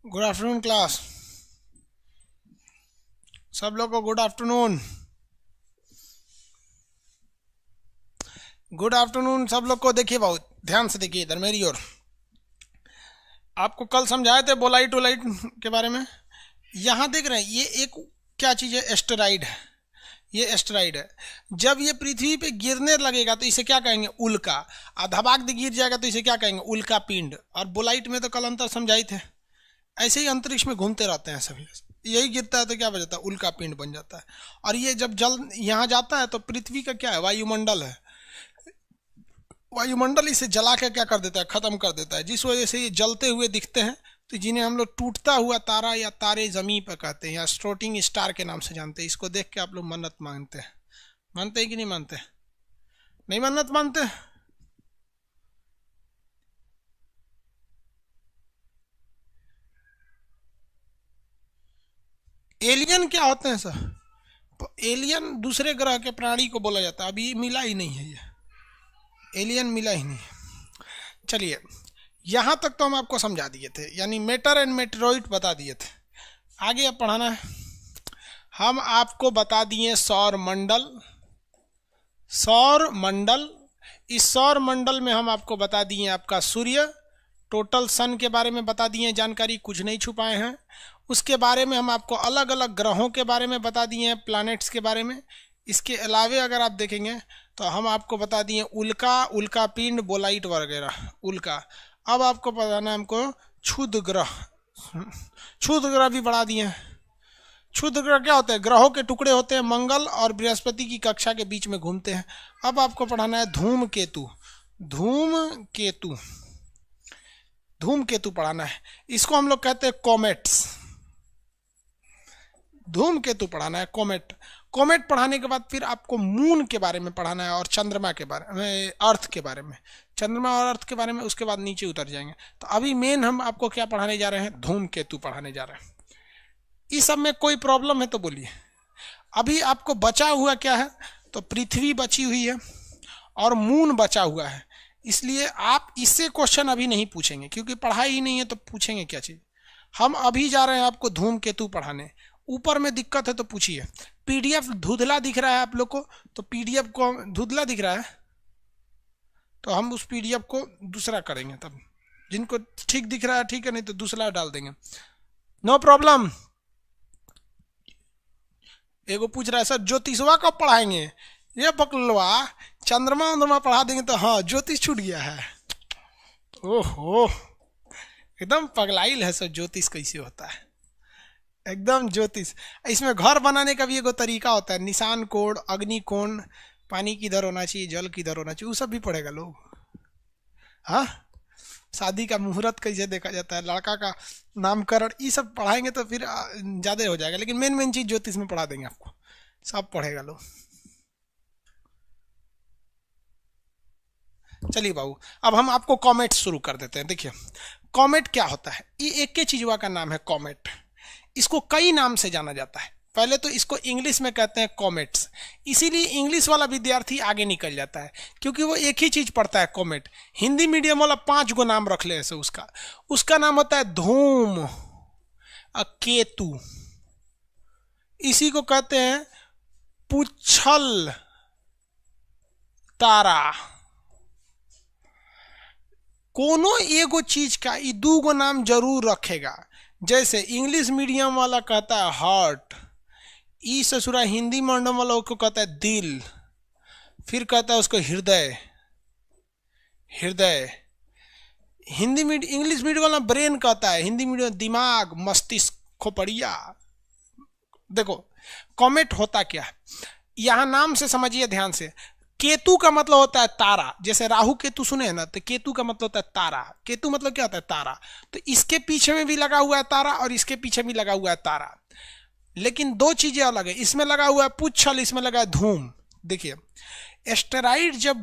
Good afternoon class. सब लोग को गुड आफ्टरनून। गुड आफ्टरनून सब लोग को। देखिए बहुत ध्यान से देखिए इधर मेरी ओर। आपको कल समझाए थे बोलाइट वोलाइट के बारे में। यहाँ देख रहे हैं ये एक क्या चीज़ है, एस्टेरॉइड है। ये एस्टेरॉइड है। जब ये पृथ्वी पे गिरने लगेगा तो इसे क्या कहेंगे, उल्का। और धबाक दे गिर जाएगा तो इसे क्या कहेंगे, उल्का पिंड। और बोलाइट में तो कल अंतर समझाए थे। ऐसे ही अंतरिक्ष में घूमते रहते हैं सभी, यही गिरता है तो क्या बन जाता है, उल्का पिंड बन जाता है। और ये जब जल यहाँ जाता है तो पृथ्वी का क्या है, वायुमंडल है। वायुमंडल इसे जला के क्या कर देता है, खत्म कर देता है, जिस वजह से ये जलते हुए दिखते हैं। तो जिन्हें हम लोग टूटता हुआ तारा या तारे जमी पर कहते हैं या स्ट्रोटिंग स्टार के नाम से जानते हैं। इसको देख के आप लोग मन्नत मांगते हैं। मानते हैं कि नहीं मानते? नहीं मन्नत मानते? एलियन क्या होते हैं सर? तो एलियन दूसरे ग्रह के प्राणी को बोला जाता है। अभी मिला ही नहीं है, ये एलियन मिला ही नहीं है। चलिए यहाँ तक तो हम आपको समझा दिए थे, यानी मेटर एंड मेटेरॉइड बता दिए थे। आगे अब पढ़ाना है। हम आपको बता दिए सौर मंडल। सौर मंडल, इस सौर मंडल में हम आपको बता दिए आपका सूर्य, टोटल सन के बारे में बता दिए जानकारी, कुछ नहीं छुपाए हैं। उसके बारे में हम आपको अलग अलग ग्रहों के बारे में बता दिए हैं, प्लैनेट्स के बारे में। इसके अलावे अगर आप देखेंगे तो हम आपको बता दिए उल्का, उल्का पिंड, बोलाइट वगैरह, उल्का। अब आपको बताना है हमको क्षुद्र ग्रह। क्षुद्र ग्रह भी बढ़ा दिए हैं। क्षुद्र ग्रह क्या होते हैं, ग्रहों के टुकड़े होते हैं, मंगल और बृहस्पति की कक्षा के बीच में घूमते हैं। अब आपको पढ़ाना है धूमकेतु। धूमकेतु, धूमकेतु पढ़ाना है। इसको हम लोग कहते हैं कॉमेट्स। धूमकेतु पढ़ाना है, कॉमेट। कॉमेट पढ़ाने के बाद फिर आपको मून के बारे में पढ़ाना है और चंद्रमा के बारे में, अर्थ के बारे में। चंद्रमा और अर्थ के बारे में उसके बाद नीचे उतर जाएंगे। तो अभी मेन हम आपको क्या पढ़ाने जा रहे हैं, धूमकेतु पढ़ाने जा रहे हैं। इस सब में कोई प्रॉब्लम है तो बोलिए। अभी आपको बचा हुआ क्या है, तो पृथ्वी बची हुई है और मून बचा हुआ है। इसलिए आप इससे क्वेश्चन अभी नहीं पूछेंगे, क्योंकि पढ़ाई ही नहीं है तो पूछेंगे क्या चीज़। हम अभी जा रहे हैं आपको धूमकेतु पढ़ाने। ऊपर में दिक्कत है तो पूछिए। पीडीएफ धुंधला दिख रहा है आप लोग को, तो पीडीएफ को धुंधला दिख रहा है तो हम उस पीडीएफ को दूसरा करेंगे। तब जिनको ठीक दिख रहा है ठीक है, नहीं तो दूसरा डाल देंगे, नो प्रॉब्लम। एगो पूछ रहा है सर ज्योतिषवा कब पढ़ाएंगे? ये पकड़वा, चंद्रमा वंद्रमा पढ़ा देंगे तो हाँ ज्योतिष छूट गया है। ओहो, एकदम पगलाइल है सर, ज्योतिष कैसे होता है, एकदम ज्योतिष। इसमें घर बनाने का भी एगो तरीका होता है, निशान कोण, अग्नि कोण, पानी किधर होना चाहिए, जल किधर होना चाहिए, वो सब भी पढ़ेगा लोग। हाँ, शादी का मुहूर्त कैसे देखा जाता है, लड़का का नामकरण, ये सब पढ़ाएंगे तो फिर ज़्यादा हो जाएगा। लेकिन मेन मेन चीज़ ज्योतिष में पढ़ा देंगे आपको, सब पढ़ेगा लोग। चलिए बाबू, अब हम आपको कॉमेट शुरू कर देते हैं। देखिए कॉमेट क्या होता है, ये एक के चीजवा का नाम है कॉमेट। इसको कई नाम से जाना जाता है। पहले तो इसको इंग्लिश में कहते हैं कॉमेट्स, इसीलिए इंग्लिश वाला विद्यार्थी आगे निकल जाता है, क्योंकि वो एक ही चीज पढ़ता है कॉमेट। हिंदी मीडियम वाला 5 गो नाम रख ले ऐसे। उसका नाम होता है धूम, केतु, इसी को कहते हैं पुच्छल तारा। कोनो एगो चीज का ये 2 गो नाम जरूर रखेगा। जैसे इंग्लिश मीडियम वाला कहता है हार्ट, ई ससुरा हिंदी मीडियम वाला उसको कहता है दिल, फिर कहता है उसको हृदय। हृदय हिंदी मीडियम, इंग्लिश मीडियम वाला ब्रेन कहता है, हिंदी मीडियम दिमाग, मस्तिष्क, खोपड़िया। देखो कॉमेट होता क्या है, यहां नाम से समझिए ध्यान से। केतु का मतलब होता है तारा, जैसे राहु केतु सुने हैं ना, तो केतु का मतलब होता है तारा। केतु मतलब क्या होता है, तारा। तो इसके पीछे में भी लगा हुआ है तारा और इसके पीछे भी लगा हुआ है तारा, लेकिन 2 चीजें अलग है। इसमें लगा हुआ है पुच्छल, इसमें लगा है धूम। देखिए एस्टेरॉइड जब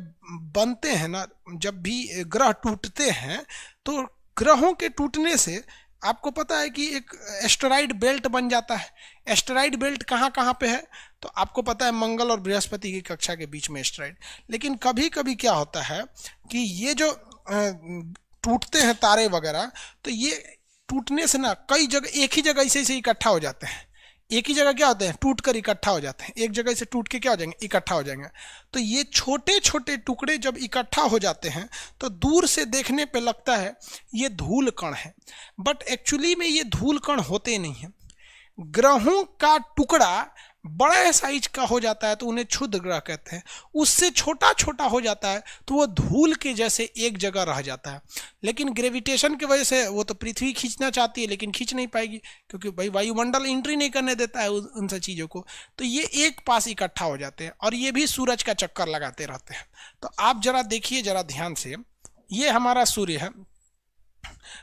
बनते हैं ना, जब भी ग्रह टूटते हैं तो ग्रहों के टूटने से आपको पता है कि एक एस्टेरॉइड बेल्ट बन जाता है। एस्टेरॉइड बेल्ट कहाँ कहाँ पे है, तो आपको पता है मंगल और बृहस्पति की कक्षा के बीच में एस्टेरॉइड। लेकिन कभी कभी क्या होता है कि ये जो टूटते हैं तारे वगैरह, तो ये टूटने से ना कई जगह एक ही जगह ऐसे इकट्ठा हो जाते हैं, एक ही जगह क्या होते हैं, टूट कर इकट्ठा हो जाते हैं, एक जगह से टूट के क्या हो जाएंगे, इकट्ठा हो जाएंगे। तो ये छोटे छोटे टुकड़े जब इकट्ठा हो जाते हैं तो दूर से देखने पे लगता है ये धूल कण है, बट एक्चुअली में ये धूल कण होते नहीं हैं। ग्रहों का टुकड़ा बड़े साइज का हो जाता है तो उन्हें क्षुद्र ग्रह कहते हैं, उससे छोटा छोटा हो जाता है तो वो धूल के जैसे एक जगह रह जाता है। लेकिन ग्रेविटेशन की वजह से वो तो पृथ्वी खींचना चाहती है लेकिन खींच नहीं पाएगी, क्योंकि भाई वायुमंडल एंट्री नहीं करने देता है उन सब चीज़ों को। तो ये एक पास इकट्ठा हो जाते हैं और ये भी सूरज का चक्कर लगाते रहते हैं। तो आप जरा देखिए जरा ध्यान से, ये हमारा सूर्य है,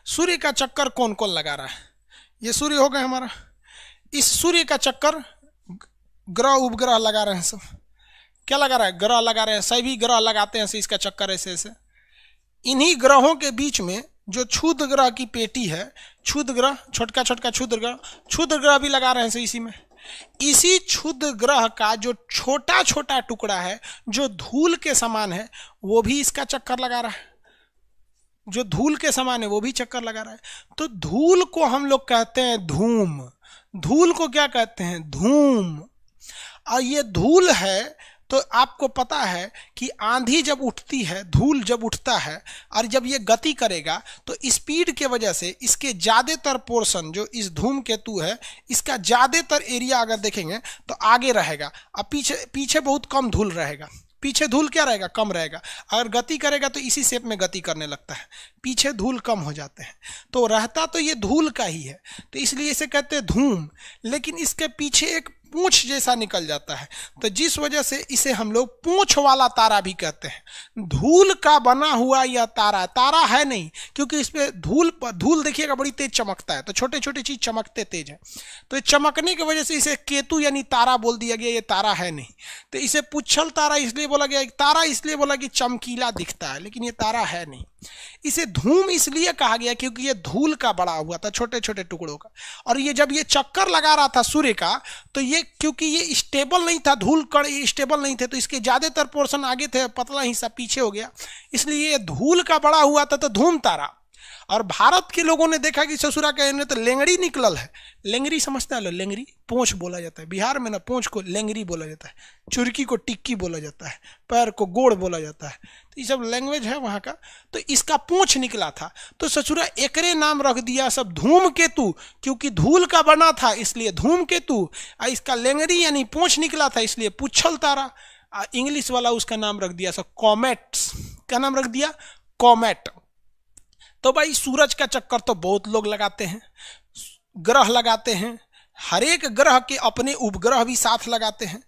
सूर्य का चक्कर कौन कौन लगा रहा है, ये सूर्य हो गया हमारा। इस सूर्य का चक्कर ग्रह उपग्रह लगा रहे हैं, सब क्या लगा रहा है, ग्रह लगा रहे हैं, सभी ग्रह लगाते हैं इसका चक्कर ऐसे ऐसे। इन्हीं ग्रहों के बीच में जो क्षुद्र ग्रह की पेटी है, क्षुद्र ग्रह, छोटका छोटका क्षुद्र ग्रह भी लगा रहे हैं इसी में। इसी क्षुद्र ग्रह का जो छोटा छोटा टुकड़ा है जो धूल के समान है वो भी इसका चक्कर लगा रहा है, जो धूल के समान है वो भी चक्कर लगा रहा है। तो धूल को हम लोग कहते हैं धूम, धूल को क्या कहते हैं, धूम। और ये धूल है तो आपको पता है कि आंधी जब उठती है, धूल जब उठता है और जब ये गति करेगा तो स्पीड के वजह से इसके ज़्यादातर पोर्शन जो इस धूमकेतु है इसका ज़्यादातर एरिया अगर देखेंगे तो आगे रहेगा और पीछे बहुत कम धूल रहेगा। पीछे धूल क्या रहेगा, कम रहेगा। अगर गति करेगा तो इसी शेप में गति करने लगता है, पीछे धूल कम हो जाते हैं। तो रहता तो ये धूल का ही है, तो इसलिए इसे कहते हैं धूम। लेकिन इसके पीछे एक पूंछ जैसा निकल जाता है, तो जिस वजह से इसे हम लोग पूंछ वाला तारा भी कहते हैं। धूल का बना हुआ यह तारा तारा है नहीं, क्योंकि इस पे धूल देखिएगा बड़ी तेज चमकता है, तो छोटे छोटे चीज चमकते तेज है, तो चमकने की वजह से इसे केतु यानी तारा बोल दिया गया, ये तारा है नहीं। तो इसे पुच्छल तारा इसलिए बोला गया, तारा इसलिए बोला कि चमकीला दिखता है, लेकिन ये तारा है नहीं। इसे धूम इसलिए कहा गया क्योंकि ये धूल का बड़ा हुआ था, छोटे छोटे टुकड़ों का। और ये जब ये चक्कर लगा रहा था सूर्य का, तो ये क्योंकि ये स्टेबल नहीं था, धूल कण स्टेबल नहीं थे, तो इसके ज्यादातर पोर्शन आगे थे, पतला हिस्सा पीछे हो गया, इसलिए ये धूल का बड़ा हुआ था, तो धूम तारा। और भारत के लोगों ने देखा कि ससुरा कहने तो लेंगड़ी निकलल है, लेंगरी समझता है, लेंगरी पोंछ बोला जाता है बिहार में ना, पोंछ को लेंगरी बोला जाता है, चुरकी को टिक्की बोला जाता है, पैर को गोड़ बोला जाता है, तो ये सब लैंग्वेज है वहाँ का। तो इसका पूंछ निकला था, तो ससुरा एकरे नाम रख दिया सब धूमकेतु, क्योंकि धूल का बना था इसलिए धूमकेतु। और इसका लेंगरी यानी पूंछ निकला था इसलिए पुच्छल तारा। इंग्लिश वाला उसका नाम रख दिया सब कॉमेट्स, क्या नाम रख दिया, कॉमेट। तो भाई सूरज का चक्कर तो बहुत लोग लगाते हैं, ग्रह लगाते हैं, हर एक ग्रह के अपने उपग्रह भी साथ लगाते हैं।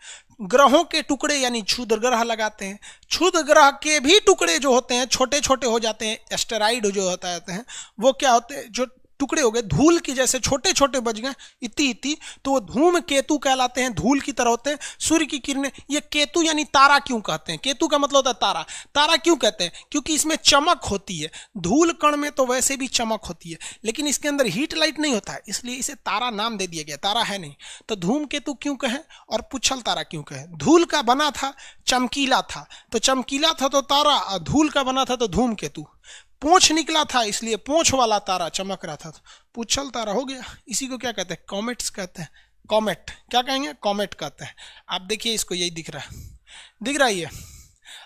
ग्रहों के टुकड़े यानी क्षुद्र ग्रह लगाते हैं, क्षुद्र ग्रह के भी टुकड़े जो होते हैं छोटे छोटे हो जाते हैं, एस्टेरॉइड जो होता है वो क्या होते हैं, जो टुकड़े हो गए धूल की जैसे छोटे छोटे बच गए इतनी इतनी, तो वो धूम केतु कहलाते हैं, धूल की तरह होते हैं। सूर्य की किरणें, ये केतु यानी तारा क्यों कहते हैं, केतु का मतलब होता है तारा। तारा क्यों कहते हैं, क्योंकि इसमें चमक होती है, धूल कण में तो वैसे भी चमक होती है लेकिन इसके अंदर हीट लाइट नहीं होता है, इसलिए इसे तारा नाम दे दिया गया, तारा है नहीं। तो धूम केतु क्यों कहें और पुच्छल तारा क्यों कहें, धूल का बना था, चमकीला था, तो चमकीला था तो तारा, और धूल का बना था तो धूम केतु। पूंछ निकला था इसलिए पूंछ वाला तारा चमक रहा था, तो पुच्छल तारा हो गया। इसी को क्या कहते हैं, कॉमेट्स कहते हैं। कॉमेट क्या कहेंगे, कॉमेट कहते हैं। आप देखिए इसको, यही दिख रहा है ये।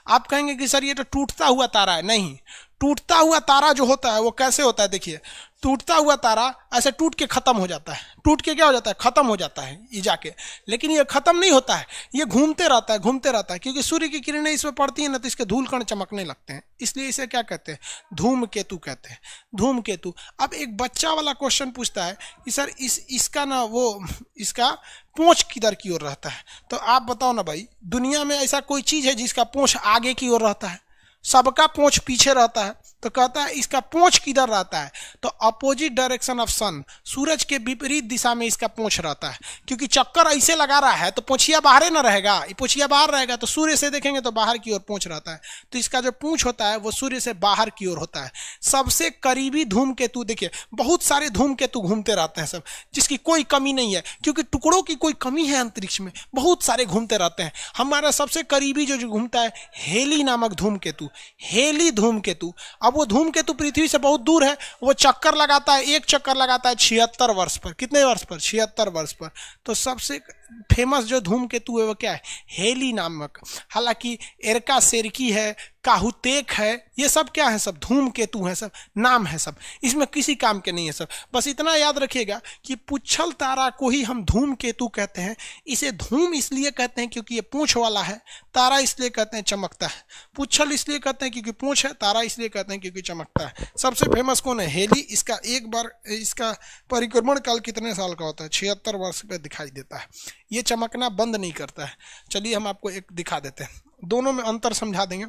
आप कहेंगे कि सर ये तो टूटता हुआ तारा है, नहीं, टूटता हुआ तारा जो होता है वो कैसे होता है, देखिए टूटता हुआ तारा ऐसे टूट के खत्म हो जाता है, टूट के क्या हो जाता है, खत्म हो जाता है ये जाके, लेकिन ये खत्म नहीं होता है, ये घूमते रहता है, घूमते रहता है, क्योंकि सूर्य की किरणें इसमें पड़ती है ना, तो इसके धूल कण चमकने लगते हैं, इसलिए इसे क्या कहते हैं, धूमकेतु कहते हैं, धूमकेतु। अब एक बच्चा वाला क्वेश्चन पूछता है कि सर इसका ना वो इसका पूंछ किधर की ओर रहता है, तो आप बताओ ना भाई, दुनिया में ऐसा कोई चीज है जिसका पूंछ आगे की ओर रहता है, सबका पूंछ पीछे रहता है, तो कहता है इसका पूंछ किधर रहता है, तो अपोजिट डायरेक्शन ऑफ सन, सूरज के विपरीत दिशा में इसका पूंछ रहता है, क्योंकि चक्कर ऐसे लगा रहा है तो पूंछिया बाहर ना रहेगा, ये पूंछिया बाहर रहेगा तो सूर्य से देखेंगे तो बाहर की ओर पूंछ रहता है, तो इसका जो पूंछ होता है वो सूर्य से बाहर की ओर होता है। सबसे करीबी धूमकेतु देखिए, बहुत सारे धूमकेतु घूमते रहते हैं सब, जिसकी कोई कमी नहीं है, क्योंकि टुकड़ों की कोई कमी है अंतरिक्ष में, बहुत सारे घूमते रहते हैं। हमारा सबसे करीबी जो घूमता है हेली नामक धूमकेतु, हेली धूमकेतु। अब वो धूमकेतु पृथ्वी से बहुत दूर है, वो चक्कर लगाता है, एक चक्कर लगाता है 76 वर्ष पर। कितने वर्ष पर? 76 वर्ष पर। तो सबसे फेमस जो धूमकेतु है वो क्या है? हेली नामक। हालांकि एरका सेरकी है, काहुतेक है, ये सब क्या है? सब धूमकेतु है, सब नाम है, सब इसमें किसी काम के नहीं है सब। बस इतना याद रखिएगा कि पुच्छल तारा को ही हम धूमकेतु कहते हैं। इसे धूम इसलिए कहते हैं क्योंकि ये पूंछ वाला है, तारा इसलिए कहते हैं चमकता है। पुच्छल इसलिए कहते हैं क्योंकि पूंछ है, तारा इसलिए कहते हैं क्योंकि चमकता है। सबसे फेमस कौन है? हेली। इसका एक बार इसका परिक्रमण काल कितने साल का होता है? 76 वर्ष पे दिखाई देता है। ये चमकना बंद नहीं करता है। चलिए हम आपको एक दिखा देते हैं, दोनों में अंतर समझा देंगे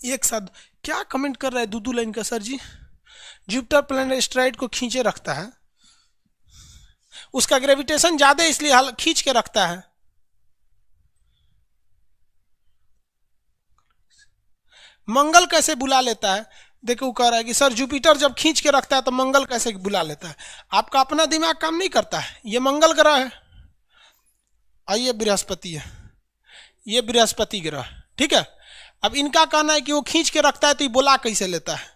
एक साथ। क्या कमेंट कर रहा है दूदू लाइन का सर जी? जुपिटर प्लैनेट एस्टेरॉइड को खींचे रखता है, उसका ग्रेविटेशन ज्यादा इसलिए खींच के रखता है। मंगल कैसे बुला लेता है? देखो वो कह रहा है कि सर जुपिटर जब खींच के रखता है तो मंगल कैसे बुला लेता है? आपका अपना दिमाग काम नहीं करता है। ये मंगल ग्रह है, आइए बृहस्पति है, ये बृहस्पति ग्रह, ठीक है। अब इनका कहना है कि वो खींच के रखता है तो ये बुला कैसे लेता है?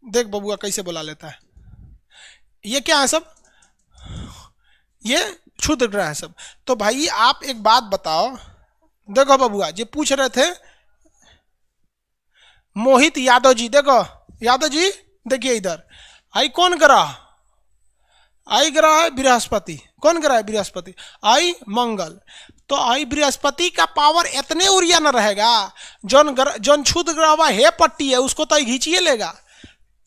देख बबुआ कैसे बुला लेता है। ये क्या है सब? ये क्षुद्र ग्रह है सब। तो भाई आप एक बात बताओ, देखो बबुआ जी पूछ रहे थे, मोहित यादव जी, देखो यादव जी देखिए इधर, आई कौन ग्रह? आई ग्रह है बृहस्पति। कौन ग्रह है? बृहस्पति। आई मंगल। तो आई बृहस्पति का पावर इतने ऊर्जा न रहेगा। जौन क्षुद्र ग्रह हुआ हे पट्टी है उसको तो घींचिए लेगा,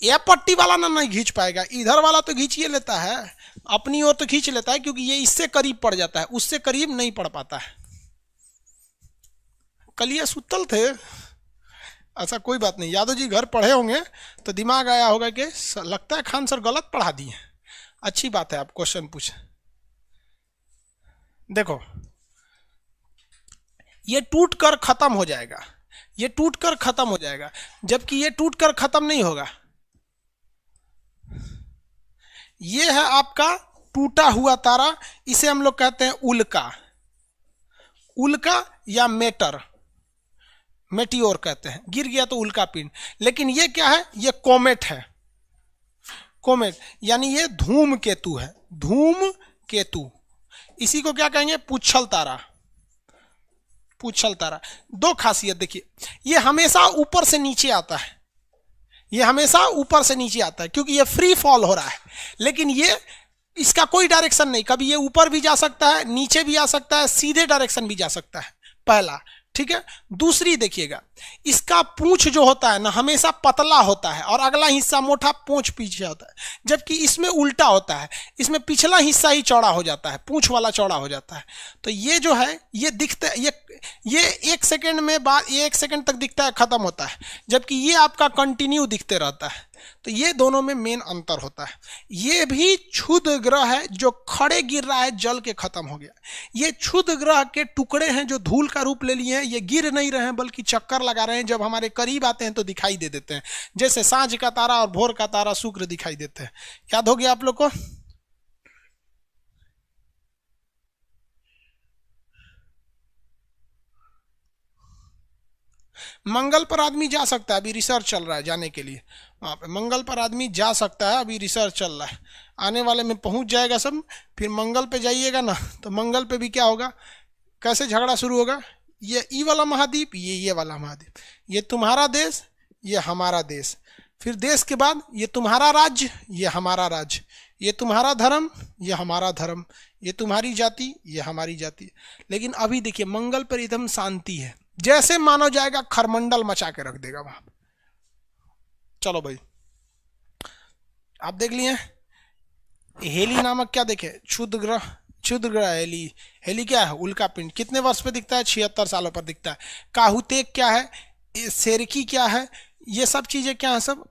ये पट्टी वाला ना नहीं खींच पाएगा, इधर वाला तो खींचिए लेता है, अपनी ओर तो खींच लेता है क्योंकि ये इससे करीब पड़ जाता है, उससे करीब नहीं पड़ पाता है। कल ये सुतल थे, अच्छा कोई बात नहीं। यादव जी घर पढ़े होंगे तो दिमाग आया होगा कि लगता है खान सर गलत पढ़ा दिए। अच्छी बात है आप क्वेश्चन पूछे। देखो ये टूट कर खत्म हो जाएगा, ये टूट कर खत्म हो जाएगा, जबकि ये टूट कर खत्म नहीं होगा। ये है आपका टूटा हुआ तारा, इसे हम लोग कहते हैं उल्का। उल्का या मेटियोर कहते हैं, गिर गया तो उल्का पिंड। लेकिन ये क्या है? ये कोमेट है। कोमेट यानी ये धूम केतु है, धूम केतु। इसी को क्या कहेंगे? पुच्छल तारा। पुच्छल तारा दो खासियत देखिए, ये हमेशा ऊपर से नीचे आता है, ये हमेशा ऊपर से नीचे आता है क्योंकि ये फ्री फॉल हो रहा है। लेकिन ये इसका कोई डायरेक्शन नहीं, कभी ये ऊपर भी जा सकता है, नीचे भी आ सकता है, सीधे डायरेक्शन भी जा सकता है, पहला, ठीक है। दूसरी देखिएगा, इसका पूंछ जो होता है ना हमेशा पतला होता है और अगला हिस्सा मोटा पूंछ पीछे होता है, जबकि इसमें उल्टा होता है, इसमें पिछला हिस्सा ही चौड़ा हो जाता है, पूंछ वाला चौड़ा हो जाता है। तो ये जो है ये दिखता है, ये 1 सेकेंड में बाद 1 सेकेंड तक दिखता है, खत्म होता है, जबकि ये आपका कंटिन्यू दिखते रहता है। तो ये दोनों में मेन अंतर होता है। ये भी क्षुद्र ग्रह है जो खड़े गिर रहा है, जल के खत्म हो गया। ये क्षुद्र ग्रह के टुकड़े हैं जो धूल का रूप ले लिए हैं, ये गिर नहीं रहे हैं बल्कि चक्कर लगा रहे हैं। जब हमारे करीब आते हैं तो दिखाई दे देते हैं, जैसे सांझ का तारा और भोर का तारा शुक्र दिखाई देते हैं। याद हो गया आप लोग को? मंगल पर आदमी जा सकता है, अभी रिसर्च चल रहा है जाने के लिए, वहाँ पे मंगल पर आदमी जा सकता है, अभी रिसर्च चल रहा है, आने वाले में पहुंच जाएगा सब। फिर मंगल पे जाइएगा ना तो मंगल पे भी क्या होगा, कैसे झगड़ा शुरू होगा, ये ई वाला महाद्वीप, ये वाला महाद्वीप, ये तुम्हारा देश, ये हमारा देश, फिर देश के बाद ये तुम्हारा राज्य, ये हमारा राज्य, ये तुम्हारा धर्म, ये हमारा धर्म, ये तुम्हारी जाति, ये हमारी जाति। लेकिन अभी देखिए मंगल पर एकदम शांति है, जैसे मानो जाएगा खरमंडल मचा के रख देगा वहां। चलो भाई आप देख लिए हेली नामक क्या देखे, क्षुद्र ग्रह हेली। हेली क्या है? उल्का पिंड। कितने वर्ष पे दिखता है? 76 सालों पर दिखता है। काहुतेक क्या है? सेरकी क्या है? ये सब चीजें क्या है? सब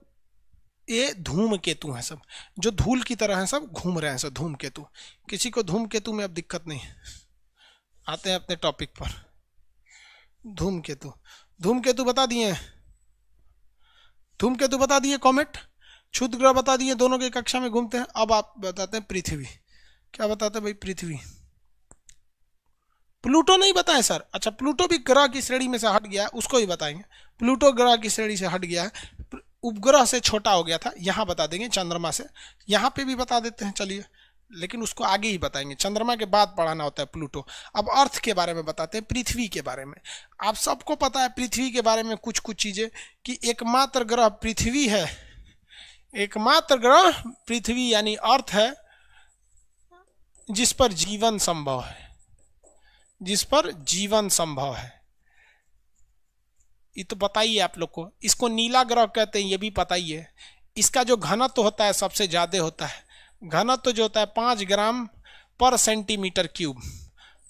ये धूमकेतु है, सब जो धूल की तरह है, सब घूम रहे हैं, सब धूमकेतु। किसी को धूमकेतु में अब दिक्कत नहीं है। आते हैं अपने टॉपिक पर। धूमकेतु बता दिए, धूमकेतु बता दिए, कॉमेट, क्षुद्र ग्रह बता दिए, दोनों के कक्षा में घूमते हैं। अब आप बताते हैं पृथ्वी। क्या बताते हैं भाई? पृथ्वी। प्लूटो नहीं बताएं सर? अच्छा प्लूटो भी ग्रह की श्रेणी में से हट गया है, उसको ही बताएंगे। प्लूटो ग्रह की श्रेणी से हट गया है। उपग्रह से छोटा हो गया था, यहाँ बता देंगे चंद्रमा से, यहाँ पे भी बता देते हैं चलिए, लेकिन उसको आगे ही बताएंगे, चंद्रमा के बाद पढ़ाना होता है प्लूटो। अब अर्थ के बारे में बताते हैं, पृथ्वी के बारे में। आप सबको पता है पृथ्वी के बारे में कुछ कुछ चीजें, कि एकमात्र ग्रह पृथ्वी है, एकमात्र ग्रह पृथ्वी यानी अर्थ है जिस पर जीवन संभव है, जिस पर जीवन संभव है। ये तो बताइए आप लोग को। इसको नीला ग्रह कहते हैं, ये भी पता ही है। इसका जो घनत्व होता है सबसे ज्यादा होता है, घनत्व जो होता है 5 ग्राम पर सेंटीमीटर क्यूब,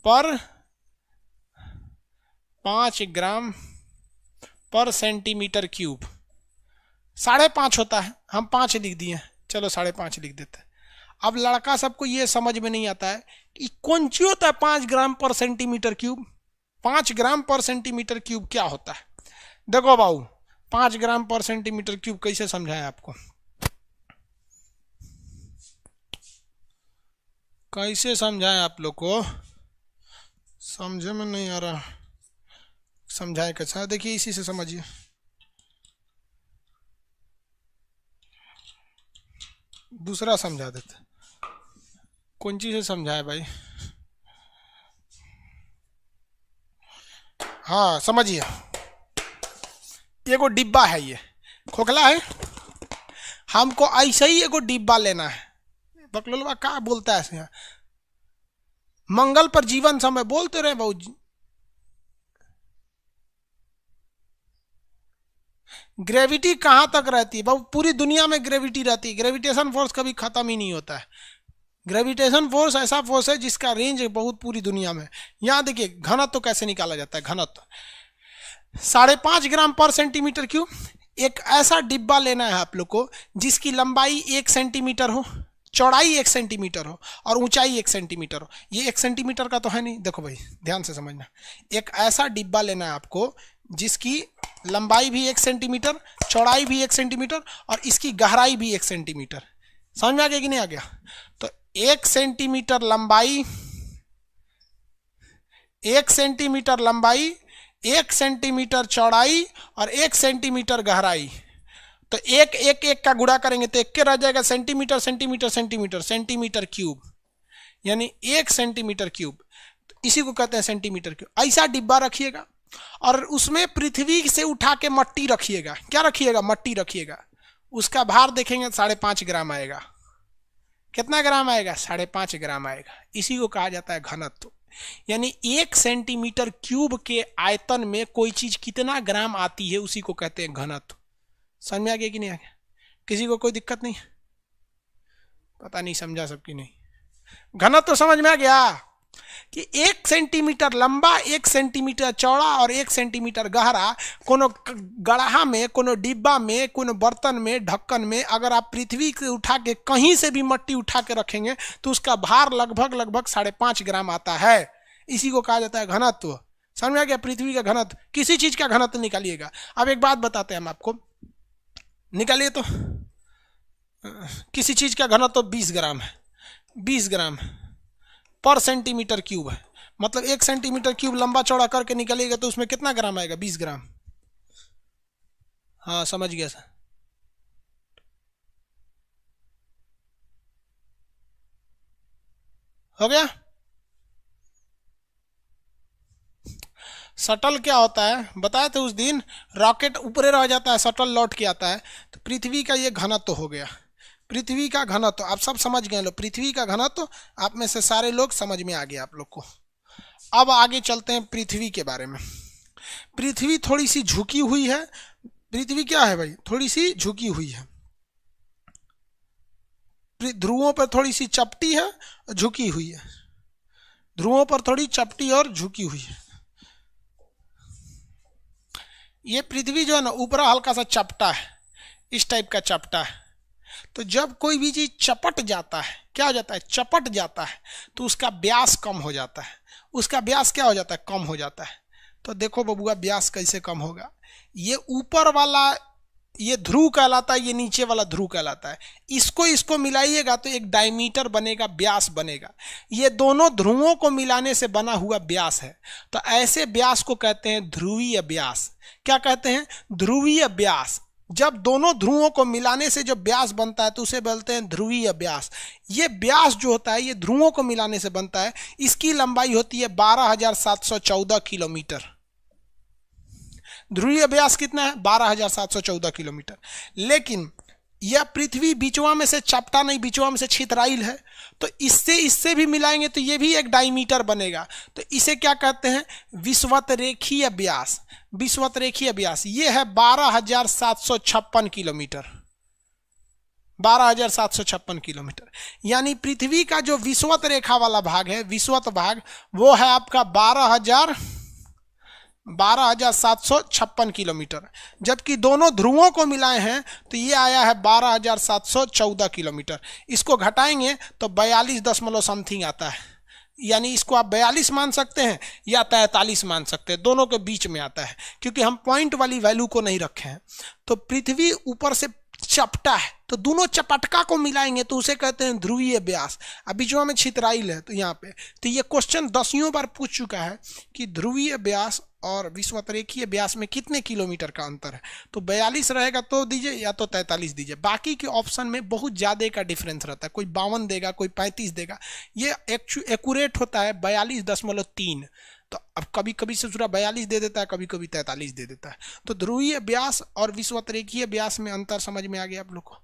पर 5 ग्राम पर सेंटीमीटर क्यूब। 5.5 होता है, हम 5 लिख दिए, चलो 5.5 लिख देते हैं। अब लड़का सबको ये समझ में नहीं आता है कि कौन सी होता है 5 ग्राम पर सेंटीमीटर क्यूब। 5 ग्राम पर सेंटीमीटर क्यूब क्या होता है? देखो बाबू, 5 ग्राम पर सेंटीमीटर क्यूब कैसे समझाएं आपको, कैसे समझाएं आप लोग को, समझे में नहीं आ रहा, समझाएं कैसा? देखिए इसी से समझिए। दूसरा समझा देते, कौन चीज से समझाए भाई? हाँ समझिए, एगो डिब्बा है, ये खोखला है, हमको ऐसे ही एगो डिब्बा लेना है। बकलोलवा क्या बोलता है ऐसे? मंगल पर जीवन समय बोलते रहे बाबू जी। ग्रेविटी कहां तक रहती है बाबू? पूरी दुनिया में ग्रेविटी रहती है, ग्रेविटेशन फोर्स कभी खत्म ही नहीं होता है। ग्रेविटेशन फोर्स ऐसा फोर्स है जिसका रेंज है बहुत पूरी दुनिया में। यहां देखिए घनत्व तो कैसे निकाला जाता है, घनत्व 5.5 ग्राम पर सेंटीमीटर क्यूब। एक ऐसा डिब्बा लेना है आप लोग को जिसकी लंबाई 1 सेंटीमीटर हो, चौड़ाई 1 सेंटीमीटर हो और ऊंचाई 1 सेंटीमीटर हो। ये 1 सेंटीमीटर का तो है नहीं, देखो भाई ध्यान से समझना। एक ऐसा डिब्बा लेना है आपको जिसकी लंबाई भी 1 सेंटीमीटर, चौड़ाई भी 1 सेंटीमीटर और इसकी गहराई भी 1 सेंटीमीटर। समझ में आ गया कि नहीं आ गया? तो 1 सेंटीमीटर लंबाई, 1 सेंटीमीटर लंबाई, 1 सेंटीमीटर चौड़ाई और 1 सेंटीमीटर गहराई। तो एक एक एक का गुणा करेंगे तो एक के रह जाएगा centimetre centimetre centimetre centimetre cube, यानी 1 सेंटीमीटर क्यूब। तो इसी को कहते हैं सेंटीमीटर क्यूब। ऐसा डिब्बा रखिएगा और उसमें पृथ्वी से उठा के मट्टी रखिएगा। क्या रखिएगा? मट्टी रखिएगा। उसका भार देखेंगे 5.5 ग्राम आएगा। कितना ग्राम आएगा? 5.5 ग्राम आएगा। इसी को कहा जाता है घनत्व। यानी 1 सेंटीमीटर क्यूब के आयतन में कोई चीज कितना ग्राम आती है उसी को कहते हैं घनत्व। समझ में आ गया कि नहीं आ गया? किसी को कोई दिक्कत नहीं? पता नहीं समझा सबकी नहीं। घनत्व समझ में आ गया कि 1 सेंटीमीटर लंबा, 1 सेंटीमीटर चौड़ा और 1 सेंटीमीटर गहरा कोनो गढ़ा में, कोनो डिब्बा में, कोनो बर्तन में, ढक्कन में अगर आप पृथ्वी से उठा के कहीं से भी मट्टी उठा के रखेंगे तो उसका भार लगभग 5.5 ग्राम आता है। इसी को कहा जाता है घनत्व। समझ में आ गया? पृथ्वी का घनत्व। किसी चीज का घनत्व निकालिएगा। अब एक बात बताते हैं हम आपको, निकालिए तो। किसी चीज का घनत्व 20 ग्राम है, 20 ग्राम पर सेंटीमीटर क्यूब है। मतलब 1 सेंटीमीटर क्यूब लंबा चौड़ा करके निकालिएगा तो उसमें कितना ग्राम आएगा? 20 ग्राम। हाँ समझ गया सर। हो गया? शटल क्या होता है बताए थे उस दिन? रॉकेट ऊपरे रह जाता है, शटल लौट के आता है। तो पृथ्वी का ये घनत्व हो गया। पृथ्वी का घनत्व आप सब समझ गए लो। पृथ्वी का घनत्व आप में से सारे लोग समझ में आ गया आप लोग को। अब आगे चलते हैं पृथ्वी के बारे में। पृथ्वी थोड़ी सी झुकी हुई है। पृथ्वी क्या है भाई? थोड़ी सी झुकी हुई है। ध्रुवों पर थोड़ी सी चपटी है, झुकी हुई है। ध्रुवों पर थोड़ी चपटी और झुकी हुई है। ये पृथ्वी जो है ना ऊपर हल्का सा चपटा है, इस टाइप का चपटा है। तो जब कोई भी चीज चपट जाता है, क्या हो जाता है? चपट जाता है, तो उसका व्यास कम हो जाता है। उसका व्यास क्या हो जाता है? कम हो जाता है। तो देखो बबुआ व्यास कैसे कम होगा। ये ऊपर वाला ये ध्रुव कहलाता है, ये नीचे वाला ध्रुव कहलाता है। इसको मिलाइएगा तो एक डायमीटर बनेगा, व्यास बनेगा। ये दोनों ध्रुवों को मिलाने से बना हुआ व्यास है। तो ऐसे व्यास को कहते हैं ध्रुवीय व्यास। क्या कहते हैं? ध्रुवीय व्यास। जब दोनों ध्रुवों को मिलाने से जो व्यास बनता है तो उसे बोलते हैं ध्रुवीय व्यास। ये व्यास जो होता है ये ध्रुवों को मिलाने से बनता है। इसकी लंबाई होती है 12,714 किलोमीटर। ध्रुवीय व्यास कितना है? 12,714 किलोमीटर। लेकिन यह पृथ्वी बीचवा में से चपटा नहीं, बीचवा में से छितराइल है, तो इससे भी मिलाएंगे तो ये भी एक डायमीटर बनेगा। तो इसे क्या कहते हैं? विषुवतरेखीय व्यास। विषुवतरेखीय व्यास ये है 12,756 किलोमीटर। 12,756 किलोमीटर। यानी पृथ्वी का जो विषुवत रेखा वाला भाग है, विषुवत भाग, वो है आपका 12,756 किलोमीटर। जबकि दोनों ध्रुवों को मिलाए हैं तो ये आया है 12,714 किलोमीटर। इसको घटाएंगे तो 42 दशमलव समथिंग आता है। यानी इसको आप 42 मान सकते हैं या 43 मान सकते हैं, दोनों के बीच में आता है, क्योंकि हम पॉइंट वाली वैल्यू को नहीं रखे हैं। तो पृथ्वी ऊपर से चपटा है, तो दोनों चपटका को मिलाएंगे तो उसे कहते हैं ध्रुवीय व्यास। अब बीचवा में छितराइल है तो यहाँ पे, तो ये क्वेश्चन 10 बार पूछ चुका है कि ध्रुवीय व्यास और विषुवतरेखीय व्यास में कितने किलोमीटर का अंतर है। तो 42 रहेगा तो दीजिए, या तो 43 दीजिए। बाकी के ऑप्शन में बहुत ज़्यादा का डिफरेंस रहता है, कोई 52 देगा, कोई 35 देगा। ये एक्यूरेट होता है 42.3। तो अब कभी कभी से पूरा 42 दे देता है, कभी कभी 43 दे देता है। तो ध्रुवीय व्यास और विषुवतरेखीय व्यास में अंतर समझ में आ गया आप लोग को।